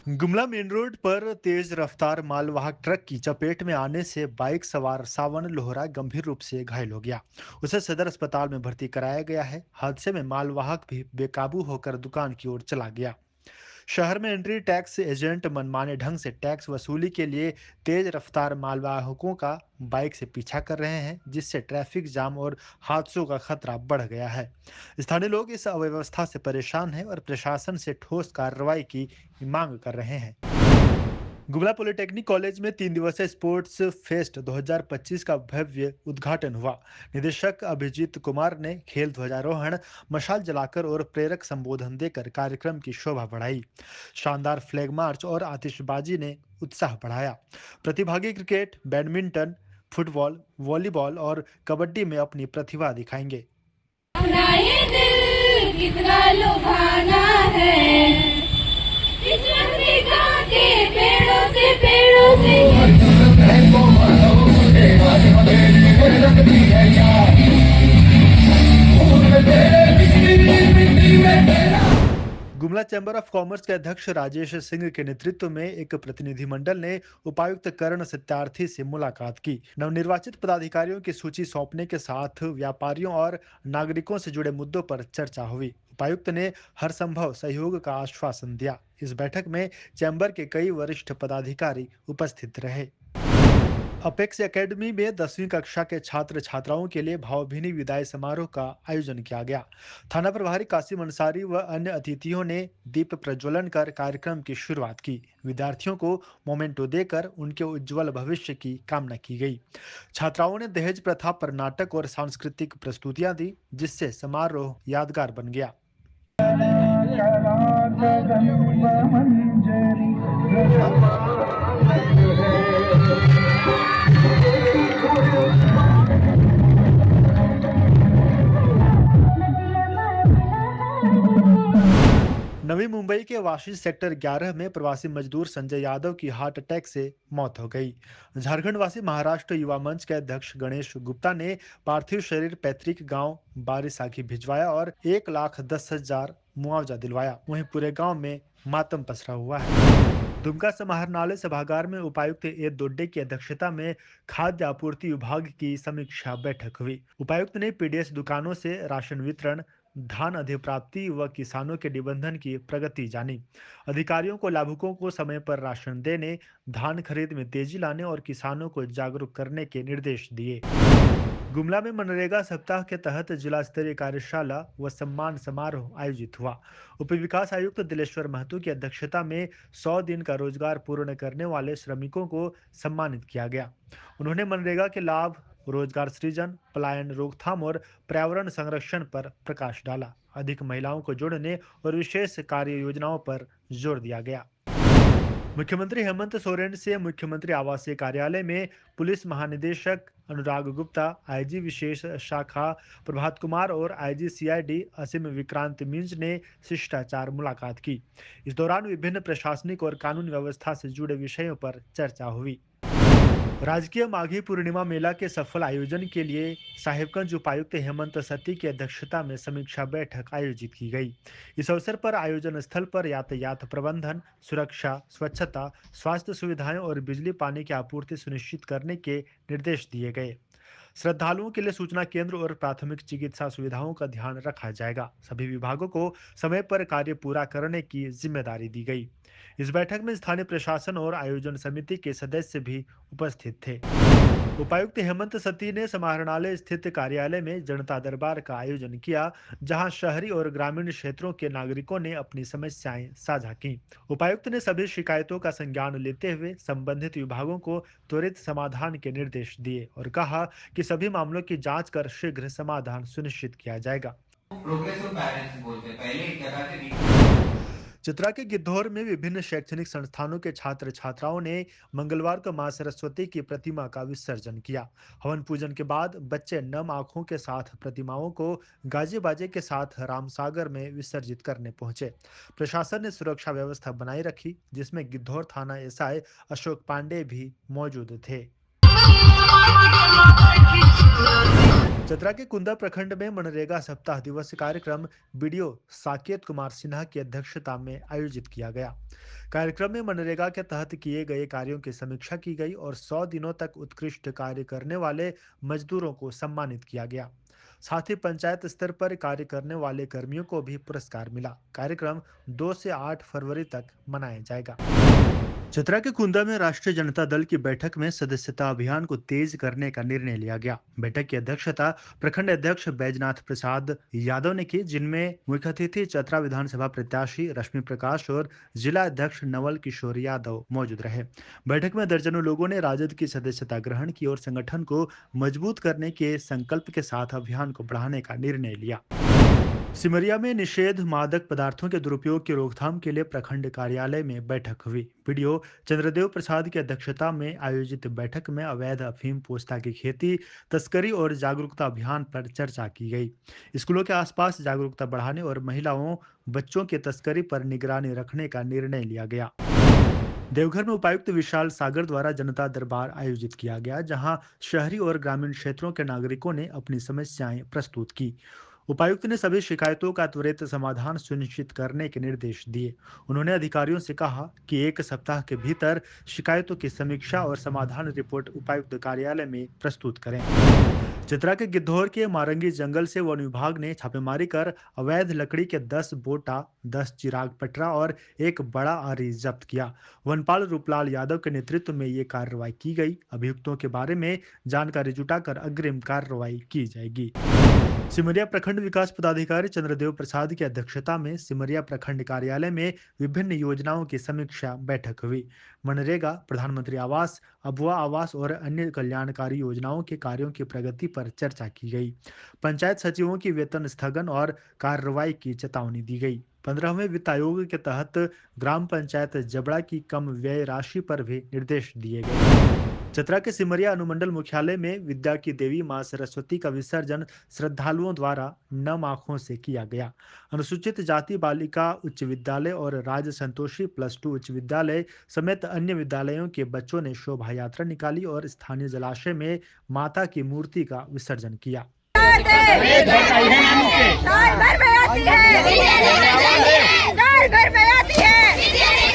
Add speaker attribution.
Speaker 1: Gumla main road पर तेज रफ्तार मालवाहक ट्रक की चपेट में आने से बाइक सवार सावन लोहरा गंभीर रूप से घायल हो गया। उसे सदर अस्पताल में भर्ती कराया गया है। हादसे में मालवाहक भी बेकाबू होकर दुकान की ओर चला गया। शहर में एंट्री टैक्स एजेंट मनमाने ढंग से टैक्स वसूली के लिए तेज रफ्तार मालवाहकों का बाइक से पीछा कर रहे हैं, जिससे ट्रैफिक जाम और हादसों का खतरा बढ़ गया है। स्थानीय लोग इस अव्यवस्था से परेशान हैं और प्रशासन से ठोस कार्रवाई की मांग कर रहे हैं। गुमला पॉलिटेक्निक कॉलेज में 3 दिवसीय स्पोर्ट्स फेस्ट 2025 का भव्य उद्घाटन हुआ। निदेशक अभिजीत कुमार ने खेल ध्वजारोहण, मशाल जलाकर और प्रेरक संबोधन देकर कार्यक्रम की शोभा बढ़ाई। शानदार फ्लैग मार्च और आतिशबाजी ने उत्साह बढ़ाया। प्रतिभागी क्रिकेट, बैडमिंटन, फुटबॉल, वॉलीबॉल और कबड्डी में अपनी प्रतिभा दिखाएंगे।
Speaker 2: ये दिल कितना लुभाना है, इस अफ्रीका के पेड़ों से
Speaker 1: गुमला चैम्बर ऑफ कॉमर्स के अध्यक्ष राजेश सिंह के नेतृत्व में एक प्रतिनिधिमंडल ने उपायुक्त कर्ण सत्यार्थी से मुलाकात की। नवनिर्वाचित पदाधिकारियों की सूची सौंपने के साथ व्यापारियों और नागरिकों से जुड़े मुद्दों पर चर्चा हुई। उपायुक्त ने हर संभव सहयोग का आश्वासन दिया। इस बैठक में चैम्बर के कई वरिष्ठ पदाधिकारी उपस्थित रहे। अपेक्स एकेडमी में 10वीं कक्षा के छात्र छात्राओं के लिए भावभीनी विदाई समारोह का आयोजन किया गया। थाना प्रभारी कासिम अंसारी व अन्य अतिथियों ने दीप प्रज्वलन कर कार्यक्रम की शुरुआत की। विद्यार्थियों को मोमेंटो देकर उनके उज्जवल भविष्य की कामना की गई। छात्राओं ने दहेज प्रथा पर नाटक और सांस्कृतिक प्रस्तुतियां दी, जिससे समारोह यादगार बन गया। नवी मुंबई के वाशी सेक्टर 11 में प्रवासी मजदूर संजय यादव की हार्ट अटैक से मौत हो गई। झारखंड वासी महाराष्ट्र युवा मंच के अध्यक्ष गणेश गुप्ता ने पार्थिव शरीर पैतृक गांव बारिसाखी भिजवाया और 1,10,000 मुआवजा दिलवाया। वहीं पूरे गांव में मातम पसरा हुआ है। दुमका समाहरणालय सभागार में उपायुक्त ए दोड्डे की अध्यक्षता में खाद्य आपूर्ति विभाग की समीक्षा बैठक हुई। उपायुक्त ने पीडीएस दुकानों से राशन वितरण, धान अधिप्राप्ति व किसानों के निबंधन की प्रगति जानी। अधिकारियों को लाभुकों को समय पर राशन देने, धान खरीद में तेजी लाने और किसानों को जागरूक करने के निर्देश दिए। गुमला में मनरेगा सप्ताह के तहत जिला स्तरीय कार्यशाला व सम्मान समारोह आयोजित हुआ। उप विकास आयुक्त दिलेश्वर महतो की अध्यक्षता में 100 दिन का रोजगार पूर्ण करने वाले श्रमिकों को सम्मानित किया गया। उन्होंने मनरेगा के लाभ, रोजगार सृजन, पलायन रोकथाम और पर्यावरण संरक्षण पर प्रकाश डाला। अधिक महिलाओं को जोड़ने और विशेष कार्य योजनाओं पर जोर दिया गया। मुख्यमंत्री हेमंत सोरेन से मुख्यमंत्री आवासीय कार्यालय में पुलिस महानिदेशक अनुराग गुप्ता, आईजी विशेष शाखा प्रभात कुमार और आईजी सीआईडी असीम विक्रांत मिंज ने शिष्टाचार मुलाकात की। इस दौरान विभिन्न प्रशासनिक और कानून व्यवस्था से जुड़े विषयों पर चर्चा हुई। राजकीय माघी पूर्णिमा मेला के सफल आयोजन के लिए साहिबगंज उपायुक्त हेमंत सती की अध्यक्षता में समीक्षा बैठक आयोजित की गई। इस अवसर पर आयोजन स्थल पर यातायात प्रबंधन, सुरक्षा, स्वच्छता, स्वास्थ्य सुविधाएं और बिजली पानी की आपूर्ति सुनिश्चित करने के निर्देश दिए गए। श्रद्धालुओं के लिए सूचना केंद्र और प्राथमिक चिकित्सा सुविधाओं का ध्यान रखा जाएगा। सभी विभागों को समय पर कार्य पूरा करने की जिम्मेदारी दी गई। इस बैठक में स्थानीय प्रशासन और आयोजन समिति के सदस्य भी उपस्थित थे। उपायुक्त हेमंत सती ने समाहरणालय स्थित कार्यालय में जनता दरबार का आयोजन किया, जहां शहरी और ग्रामीण क्षेत्रों के नागरिकों ने अपनी समस्याएं साझा की। उपायुक्त ने सभी शिकायतों का संज्ञान लेते हुए संबंधित विभागों को त्वरित समाधान के निर्देश दिए और कहा कि सभी मामलों की जांच कर शीघ्र समाधान सुनिश्चित किया जाएगा। चतरा के गिद्धौर में विभिन्न शैक्षणिक संस्थानों के छात्र छात्राओं ने मंगलवार को मां सरस्वती की प्रतिमा का विसर्जन किया। हवन पूजन के बाद बच्चे नम आंखों के साथ प्रतिमाओं को गाजे बाजे के साथ रामसागर में विसर्जित करने पहुंचे। प्रशासन ने सुरक्षा व्यवस्था बनाए रखी, जिसमें गिद्धौर थाना एसआई अशोक पांडे भी मौजूद थे। चतरा के कुंदा प्रखंड में मनरेगा सप्ताह दिवस कार्यक्रम बीडीओ साकेत कुमार सिन्हा की अध्यक्षता में आयोजित किया गया। कार्यक्रम में मनरेगा के तहत किए गए कार्यों की समीक्षा की गई और 100 दिनों तक उत्कृष्ट कार्य करने वाले मजदूरों को सम्मानित किया गया। साथ ही पंचायत स्तर पर कार्य करने वाले कर्मियों को भी पुरस्कार मिला। कार्यक्रम 2 से 8 फरवरी तक मनाया जाएगा। चतरा के कुंदा में राष्ट्रीय जनता दल की बैठक में सदस्यता अभियान को तेज करने का निर्णय लिया गया। बैठक की अध्यक्षता प्रखंड अध्यक्ष बैजनाथ प्रसाद यादव ने की, जिनमें मुख्य अतिथि चतरा विधानसभा प्रत्याशी रश्मि प्रकाश और जिला अध्यक्ष नवल किशोर यादव मौजूद रहे। बैठक में दर्जनों लोगों ने राजद की सदस्यता ग्रहण की और संगठन को मजबूत करने के संकल्प के साथ अभियान को बढ़ाने का निर्णय लिया। सिमरिया में निषेध मादक पदार्थों के दुरुपयोग की रोकथाम के लिए प्रखंड कार्यालय में बैठक हुई। बीडीओ चंद्रदेव प्रसाद की अध्यक्षता में आयोजित बैठक में अवैध अफीम पोस्ता की खेती, तस्करी और जागरूकता अभियान पर चर्चा की गई। स्कूलों के आसपास जागरूकता बढ़ाने और महिलाओं बच्चों की तस्करी पर निगरानी रखने का निर्णय लिया गया। देवघर में उपायुक्त विशाल सागर द्वारा जनता दरबार आयोजित किया गया, जहां शहरी और ग्रामीण क्षेत्रों के नागरिकों ने अपनी समस्याएं प्रस्तुत की। उपायुक्त ने सभी शिकायतों का त्वरित समाधान सुनिश्चित करने के निर्देश दिए। उन्होंने अधिकारियों से कहा कि 1 सप्ताह के भीतर शिकायतों की समीक्षा और समाधान रिपोर्ट उपायुक्त कार्यालय में प्रस्तुत करें। चतरा के गिद्धौर के मारंगी जंगल से वन विभाग ने छापेमारी कर अवैध लकड़ी के 10 बोटा, 10 चिराग पटरा और एक बड़ा आरी जब्त किया। वनपाल रूपलाल यादव के नेतृत्व में ये कार्रवाई की गई। अभियुक्तों के बारे में जानकारी जुटाकर अग्रिम कार्रवाई की जाएगी। सिमरिया प्रखंड विकास पदाधिकारी चंद्रदेव प्रसाद की अध्यक्षता में सिमरिया प्रखंड कार्यालय में विभिन्न योजनाओं की समीक्षा बैठक हुई। मनरेगा, प्रधानमंत्री आवास, अबुआ आवास और अन्य कल्याणकारी योजनाओं के कार्यों की प्रगति पर चर्चा की गई। पंचायत सचिवों की वेतन स्थगन और कार्रवाई की चेतावनी दी गई। 15वें वित्त आयोग के तहत ग्राम पंचायत जबड़ा की कम व्यय राशि पर भी निर्देश दिए गए। चतरा के सिमरिया अनुमंडल मुख्यालय में विद्या की देवी मां सरस्वती का विसर्जन श्रद्धालुओं द्वारा नम आंखों से किया गया। अनुसूचित जाति बालिका उच्च विद्यालय और राज संतोषी +2 उच्च विद्यालय समेत अन्य विद्यालयों के बच्चों ने शोभा यात्रा निकाली और स्थानीय जलाशय में माता की मूर्ति का विसर्जन किया।
Speaker 2: साल भर में आती है, साल भर में आती है।